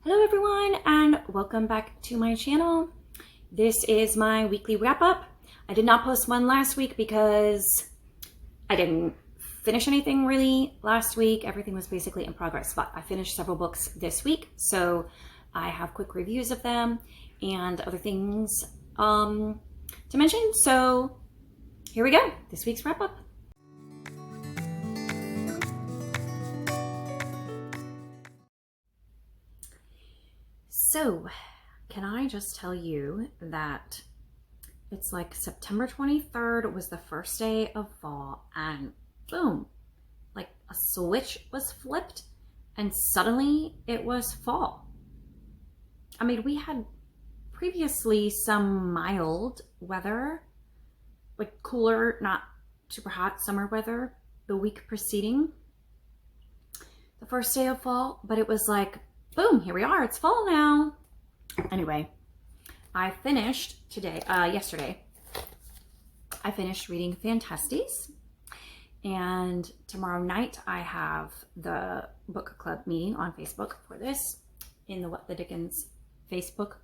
Hello everyone and welcome back to my channel. This is my weekly wrap up. I did not post one last week because I didn't finish anything really last week. Everything was basically in progress, but I finished several books this week. So I have quick reviews of them and other things to mention. So here we go, this week's wrap up. So, can I just tell you that it's like September 23rd was the first day of fall and boom, like a switch was flipped and suddenly it was fall. I mean, we had previously some mild weather, like cooler, not super hot summer weather the week preceding the first day of fall, but it was like, boom, here we are, it's fall now. Anyway, I finished yesterday, I finished reading Phantastes, and tomorrow night I have the book club meeting on Facebook for this in the What the Dickens Facebook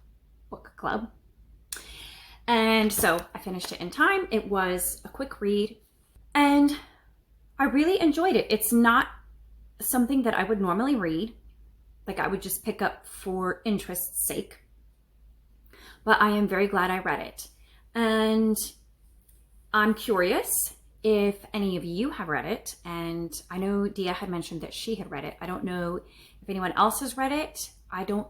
book club. And so I finished it in time. It was a quick read and I really enjoyed it. It's not something that I would normally read. Like I would just pick up for interest's sake. But I am very glad I read it. And I'm curious if any of you have read it. And I know Dia had mentioned that she had read it. I don't know if anyone else has read it.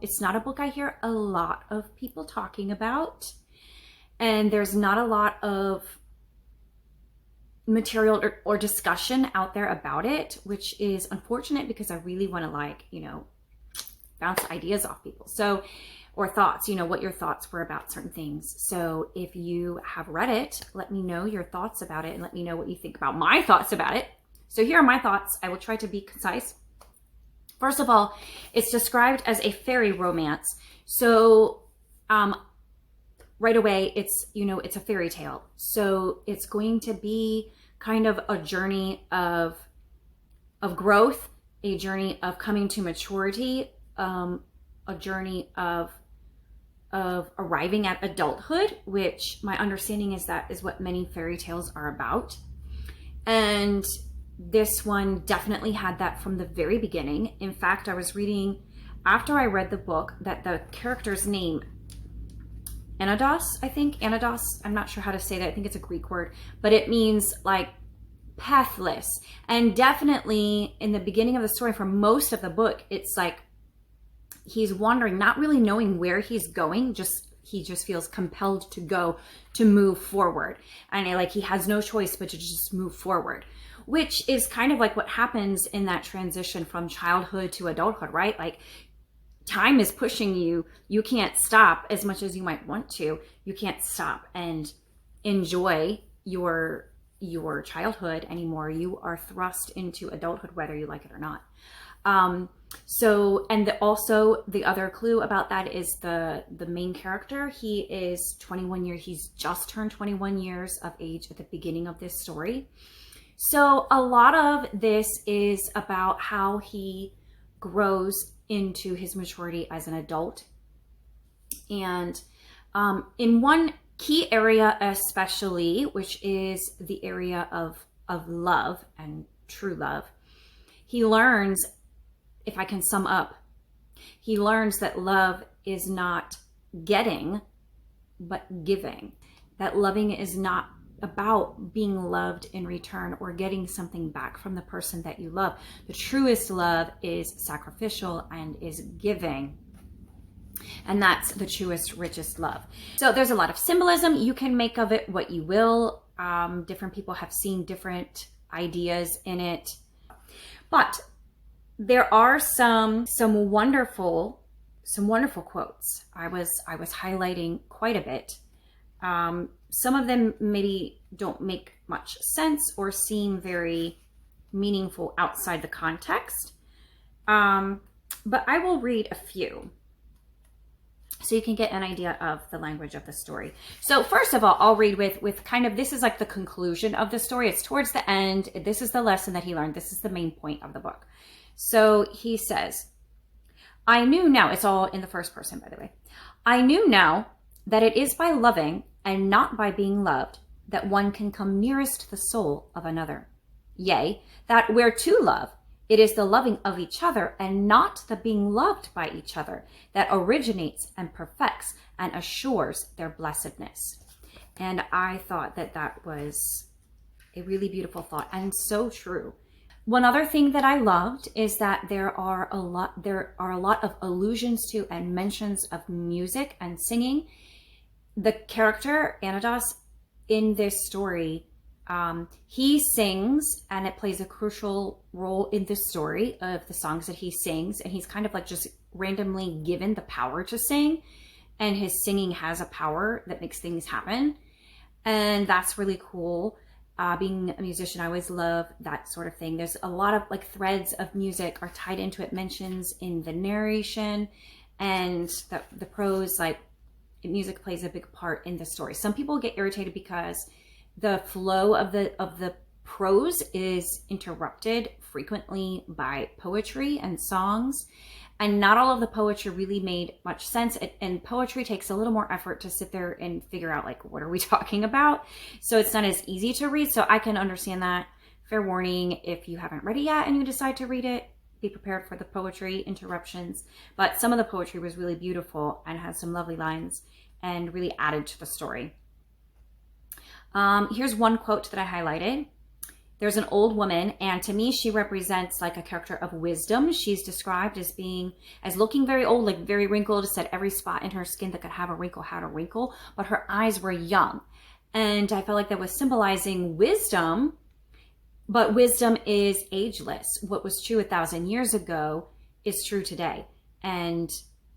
It's not a book I hear a lot of people talking about. And there's not a lot of material or discussion out there about it, which is unfortunate because I really want to bounce ideas off people. So, or thoughts, what your thoughts were about certain things. So if you have read it, let me know your thoughts about it and let me know what you think about my thoughts about it. So here are my thoughts. I will try to be concise. First of all, it's described as a fairy romance. So right away, it's a fairy tale. So it's going to be kind of a journey of growth, a journey of coming to maturity, a journey of arriving at adulthood, which my understanding is that is what many fairy tales are about. And this one definitely had that from the very beginning. In fact, I was reading after I read the book that the character's name, Anados, I'm not sure how to say that. I think it's a Greek word, but it means like pathless. And definitely in the beginning of the story, for most of the book, it's like he's wandering, not really knowing where he's going, he just feels compelled to move forward. And he has no choice but to just move forward, which is kind of like what happens in that transition from childhood to adulthood, right? Like time is pushing you. You can't stop as much as you might want to. You can't stop and enjoy your childhood anymore. You are thrust into adulthood, whether you like it or not. Also the other clue about that is the main character. He is 21 years. He's just turned 21 years of age at the beginning of this story. So a lot of this is about how he grows into his maturity as an adult. And in one key area especially, which is the area of love and true love, he learns, if I can sum up, he learns that love is not getting, but giving. That loving is not about being loved in return or getting something back from the person that you love. The truest love is sacrificial and is giving. And that's the truest, richest love. So there's a lot of symbolism. You can make of it what you will. Different people have seen different ideas in it. But there are some wonderful quotes. I was highlighting quite a bit. Some of them maybe don't make much sense or seem very meaningful outside the context. But I will read a few so you can get an idea of the language of the story. So first of all, I'll read with kind of, this is like the conclusion of the story. It's towards the end. This is the lesson that he learned. This is the main point of the book. So he says, I knew now, it's all in the first person, by the way. I knew now that it is by loving and not by being loved that one can come nearest the soul of another. Yea, that where to love, it is the loving of each other and not the being loved by each other that originates and perfects and assures their blessedness. And I thought that that was a really beautiful thought and so true. One other thing that I loved is that there are a lot of allusions to and mentions of music and singing. The character Anadas in this story, he sings, and it plays a crucial role in the story of the songs that he sings, and he's kind of like just randomly given the power to sing, and his singing has a power that makes things happen, and that's really cool. Being a musician, I always love that sort of thing. There's a lot of like threads of music are tied into it, mentions in the narration and the prose, like music plays a big part in the story. Some people get irritated because the flow of the prose is interrupted frequently by poetry and songs, and not all of the poetry really made much sense. And poetry takes a little more effort to sit there and figure out, like, what are we talking about? So it's not as easy to read. So I can understand that. Fair warning, if you haven't read it yet and you decide to read it, be prepared for the poetry interruptions. But some of the poetry was really beautiful and has some lovely lines and really added to the story. Here's one quote that I highlighted. There's an old woman, and to me, she represents like a character of wisdom. She's described as looking very old, like very wrinkled, said every spot in her skin that could have a wrinkle had a wrinkle, but her eyes were young. And I felt like that was symbolizing wisdom, but wisdom is ageless. What was true 1,000 years ago is true today. And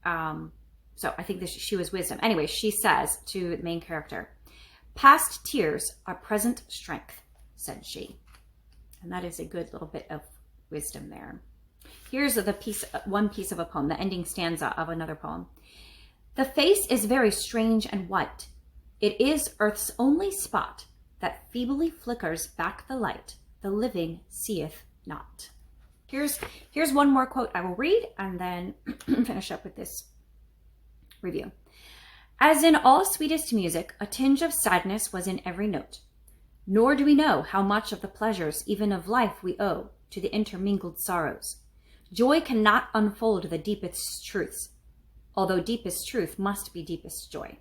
so I think that she was wisdom. Anyway, she says to the main character, "Past tears are present strength," said she. And that is a good little bit of wisdom there. Here's one piece of a poem, the ending stanza of another poem. "The face is very strange and white. It is earth's only spot that feebly flickers back the light. The living seeth not." Here's one more quote I will read and then finish up with this review. "As in all sweetest music, a tinge of sadness was in every note. Nor do we know how much of the pleasures, even of life, we owe to the intermingled sorrows. Joy cannot unfold the deepest truths, although deepest truth must be deepest joy."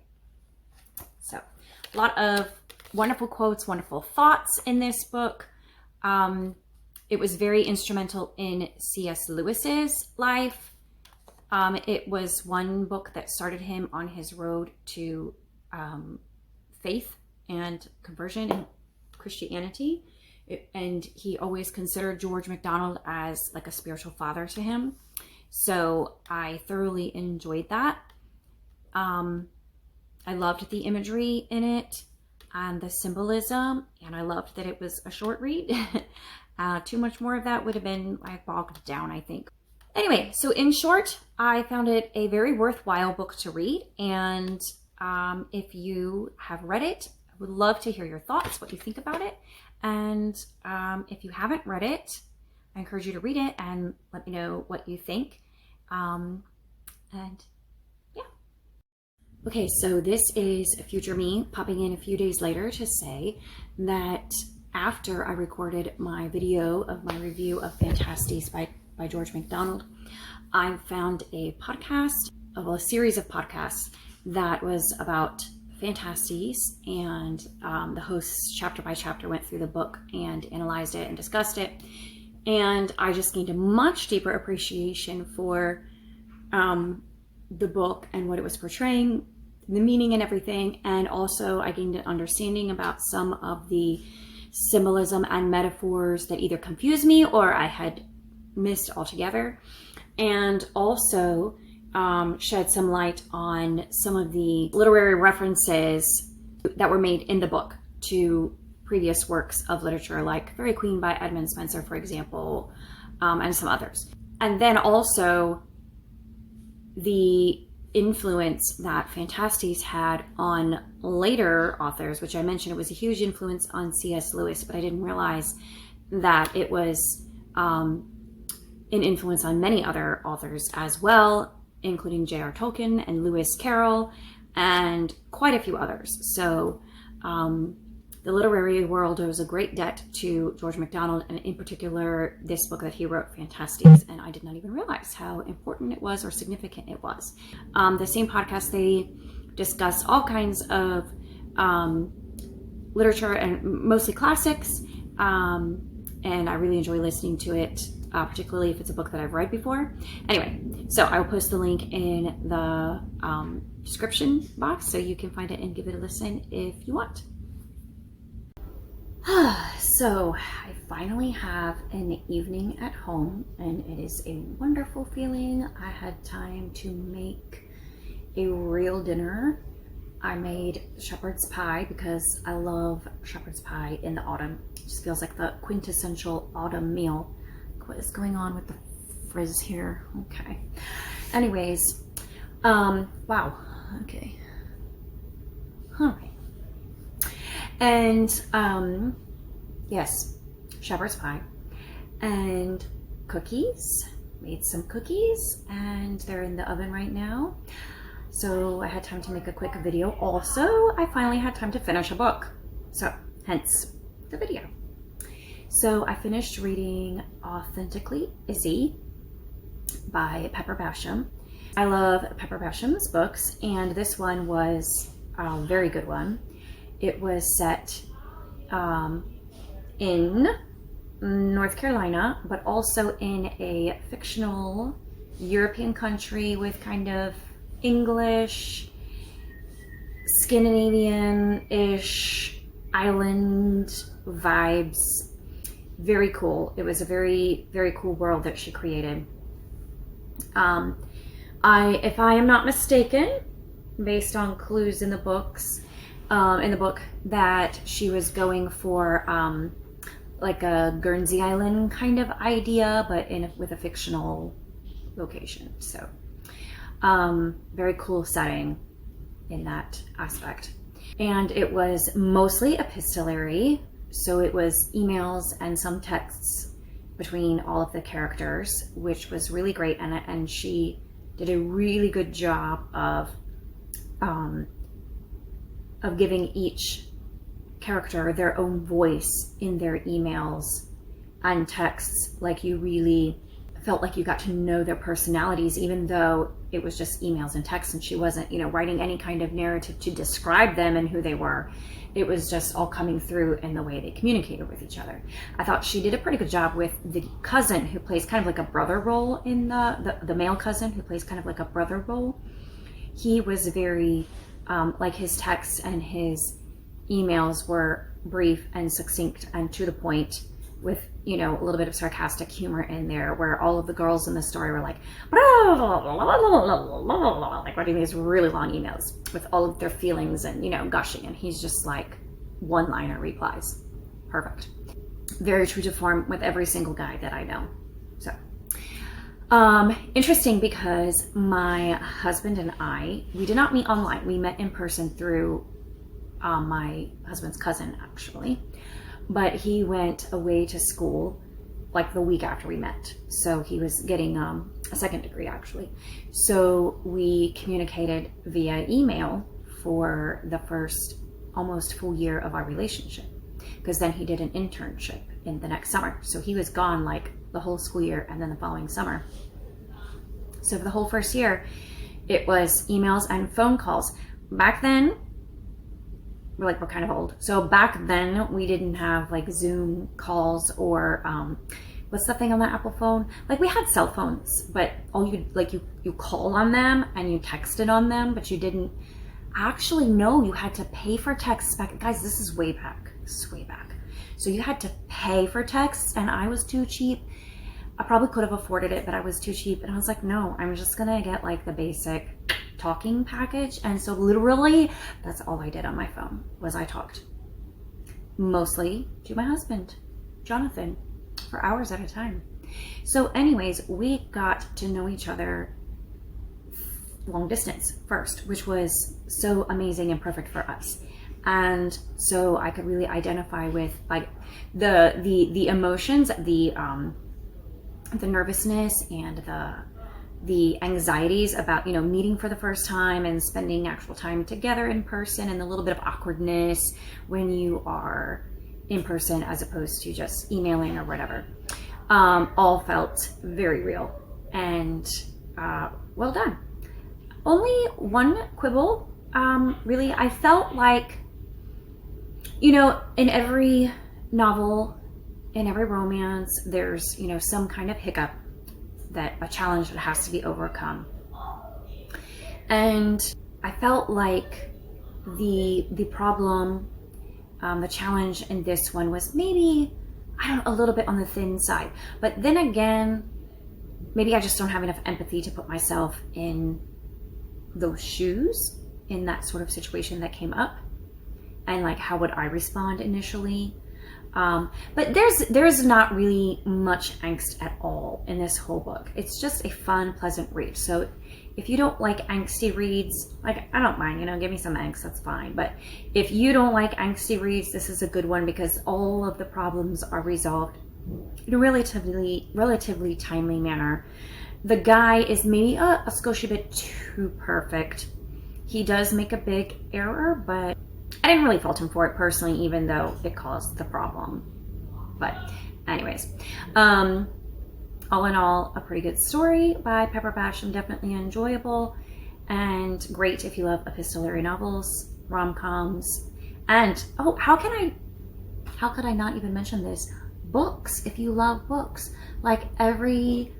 So, a lot of wonderful quotes, wonderful thoughts in this book. It was very instrumental in C.S. Lewis's life. It was one book that started him on his road to faith and conversion and Christianity. And he always considered George MacDonald as like a spiritual father to him. So I thoroughly enjoyed that. I loved the imagery in it and the symbolism, and I loved that it was a short read. Too much more of that would have been like bogged down, I think. Anyway, so in short, I found it a very worthwhile book to read. And if you have read it, I would love to hear your thoughts, what you think about it. And if you haven't read it, I encourage you to read it and let me know what you think. And yeah. Okay, so this is future me popping in a few days later to say that after I recorded my video of my review of Phantastes by George MacDonald, I found a podcast, a series of podcasts that was about Phantastes, and the hosts chapter by chapter went through the book and analyzed it and discussed it. And I just gained a much deeper appreciation for the book and what it was portraying, the meaning and everything. And also I gained an understanding about some of the symbolism and metaphors that either confused me or I had missed altogether. And also shed some light on some of the literary references that were made in the book to previous works of literature, like Fairy Queen by Edmund Spenser, for example, and some others. And then also the influence that Phantastes had on later authors, which I mentioned it was a huge influence on C.S. Lewis, but I didn't realize that it was an influence on many other authors as well, including J.R. Tolkien and Lewis Carroll and quite a few others. So the literary world owes a great debt to George MacDonald, and in particular this book that he wrote, Phantastes, and I did not even realize how important it was or significant it was. The same podcast, they discuss all kinds of literature and mostly classics, and I really enjoy listening to it, particularly if it's a book that I've read before. Anyway, so I will post the link in the description box so you can find it and give it a listen if you want. So I finally have an evening at home, and it is a wonderful feeling. I had time to make a real dinner. I made shepherd's pie because I love shepherd's pie in the autumn. It just feels like the quintessential autumn meal. What is going on with the frizz here? Okay. Anyways, wow. Okay. All right. And yes, shepherd's pie and cookies. Made some cookies and they're in the oven right now. So I had time to make a quick video. Also, I finally had time to finish a book. So hence the video. So I finished reading Authentically, Izzy by Basham. I love Basham's books, and this one was a very good one. It was set in North Carolina, but also in a fictional European country with kind of English, Scandinavian-ish island vibes. Very cool. It was a very, very cool world that she created. If I am not mistaken, based on clues in the books, in the book, that she was going for like a Guernsey Island kind of idea, but with a fictional location. So very cool setting in that aspect. And it was mostly epistolary, so it was emails and some texts between all of the characters, which was really great. And she did a really good job of giving each character their own voice in their emails and texts. Like, you really felt like you got to know their personalities, even though it was just emails and texts and she wasn't, writing any kind of narrative to describe them and who they were. It was just all coming through in the way they communicated with each other. I thought she did a pretty good job with the cousin who plays kind of like a brother role in the male cousin who plays kind of like a brother role. He was very, like, his texts and his emails were brief and succinct and to the point, with a little bit of sarcastic humor in there, where all of the girls in the story were like writing these really long emails with all of their feelings and gushing, and he's just like one-liner replies. Perfect. Very true to form with every single guy that I know. So interesting, because my husband and we did not meet online. We met in person through my husband's cousin, actually. But he went away to school like the week after we met. So he was getting a second degree, actually. So we communicated via email for the first almost full year of our relationship, because then he did an internship in the next summer. So he was gone like the whole school year and then the following summer. So for the whole first year, it was emails and phone calls. Back then, we're kind of old. So back then we didn't have like Zoom calls or what's the thing on the Apple phone? Like, we had cell phones, but you called on them and you texted on them, but you didn't actually know you had to pay for texts back. Guys, this is way back. So you had to pay for texts, and I was too cheap. I probably could have afforded it, but I was too cheap. And I was like, no, I'm just gonna get like the basic talking package. And so literally that's all I did on my phone, was I talked mostly to my husband, Jonathan, for hours at a time. So anyways, we got to know each other long distance first, which was so amazing and perfect for us. And so I could really identify with like the emotions, the the nervousness and the anxieties about, you know, meeting for the first time and spending actual time together in person, and the little bit of awkwardness when you are in person as opposed to just emailing or whatever, all felt very real and well done. Only one quibble, really. I felt like, you know, in every novel, in every romance, there's, you know, some kind of hiccup, that a challenge that has to be overcome. And I felt like the problem, the challenge in this one was maybe, I don't know, a little bit on the thin side. But then again, maybe I just don't have enough empathy to put myself in those shoes, in that sort of situation that came up, and like, how would I respond initially? But there's not really much angst at all in this whole book. It's just a fun, pleasant read. So if you don't like angsty reads, like, I don't mind, you know, give me some angst, that's fine. But if you don't like angsty reads, this is a good one, because all of the problems are resolved in a relatively timely manner. The guy is maybe a skosh bit too perfect. He does make a big error, but I didn't really fault him for it personally, even though it caused the problem. But anyways, all in all, a pretty good story by Pepper Basham, definitely enjoyable and great if you love epistolary novels, rom-coms, and oh, how could I not even mention this? Books, if you love books. Like, everything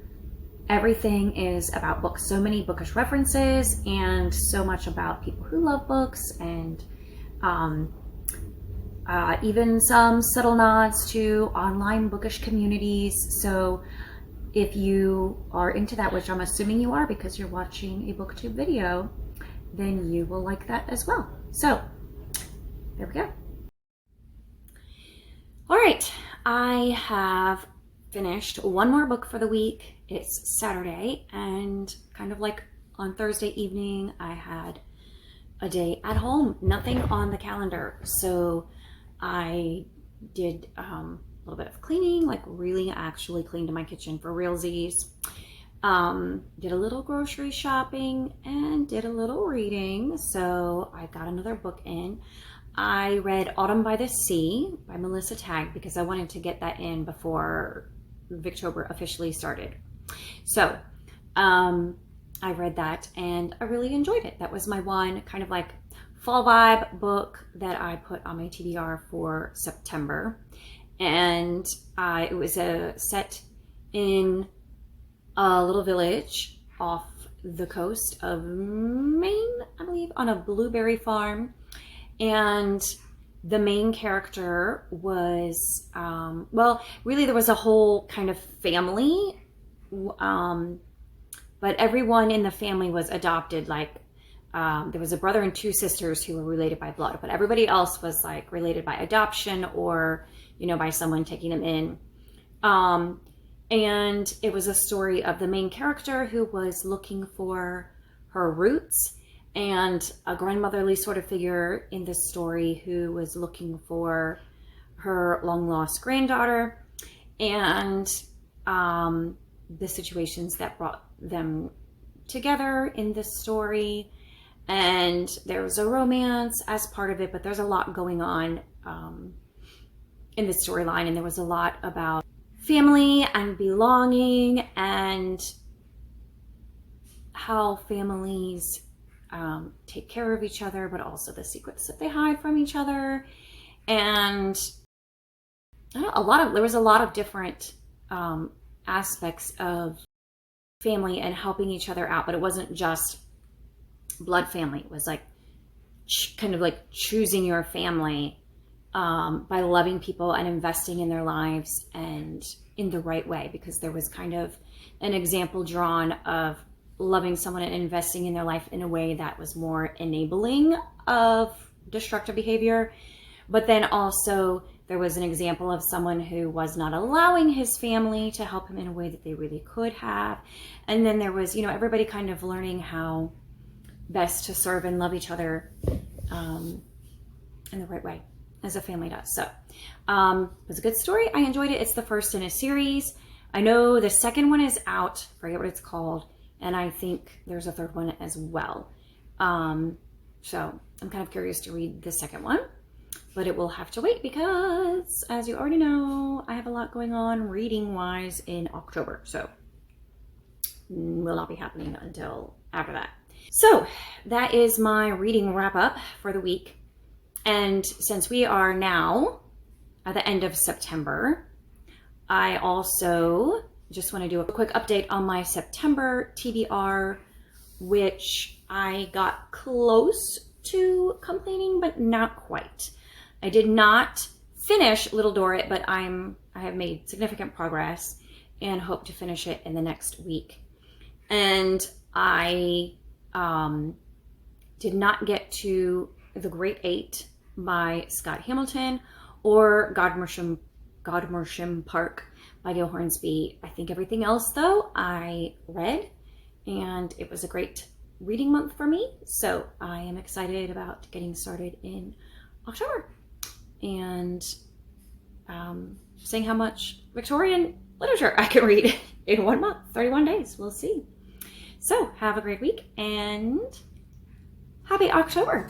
is about books. So many bookish references and so much about people who love books, and even some subtle nods to online bookish communities. So if you are into that, which I'm assuming you are because you're watching a booktube video, then you will like that as well. So there we go. All right, I have finished one more book for the week. It's Saturday, and kind of like on Thursday evening, I had a day at home, nothing on the calendar. So I did a little bit of cleaning, like really actually cleaned my kitchen for realsies. Did a little grocery shopping and did a little reading. So I got another book in. I read Autumn by the Sea by Melissa Tagg because I wanted to get that in before Victober officially started. So I read that and I really enjoyed it. That was my one kind of like fall vibe book that I put on my TBR for September. And it was set in a little village off the coast of Maine, I believe, on a blueberry farm. And the main character was, well, really there was a whole kind of family, but everyone in the family was adopted. Like, there was a brother and two sisters who were related by blood, but everybody else was like related by adoption or, you know, by someone taking them in. And it was a story of the main character who was looking for her roots, and a grandmotherly sort of figure in this story who was looking for her long-lost granddaughter, and the situations that brought them together in this story. And there was a romance as part of it, but there's a lot going on in the storyline, and there was a lot about family and belonging and how families take care of each other, but also the secrets that they hide from each other. And I don't know, there was a lot of different aspects of family and helping each other out, but it wasn't just blood family. It was like kind of like choosing your family by loving people and investing in their lives and in the right way, because there was kind of an example drawn of loving someone and investing in their life in a way that was more enabling of destructive behavior. But then also there was an example of someone who was not allowing his family to help him in a way that they really could have. And then there was, you know, everybody kind of learning how best to serve and love each other in the right way, as a family does. So it was a good story. I enjoyed it. It's the first in a series. I know the second one is out, I forget what it's called, and I think there's a third one as well. So I'm kind of curious to read the second one, but it will have to wait because, as you already know, I have a lot going on reading-wise in October, so will not be happening until after that. So that is my reading wrap-up for the week. And since we are now at the end of September, I also just want to do a quick update on my September TBR, which I got close to completing, but not quite. I did not finish Little Dorrit, but I have made significant progress and hope to finish it in the next week. And I did not get to The Great Eight by Scott Hamilton or Godmersham Park by Gail Hornsby. I think everything else, though, I read, and it was a great reading month for me. So I am excited about getting started in October and seeing how much Victorian literature I can read in 1 month, 31 days. We'll see. So have a great week and happy October.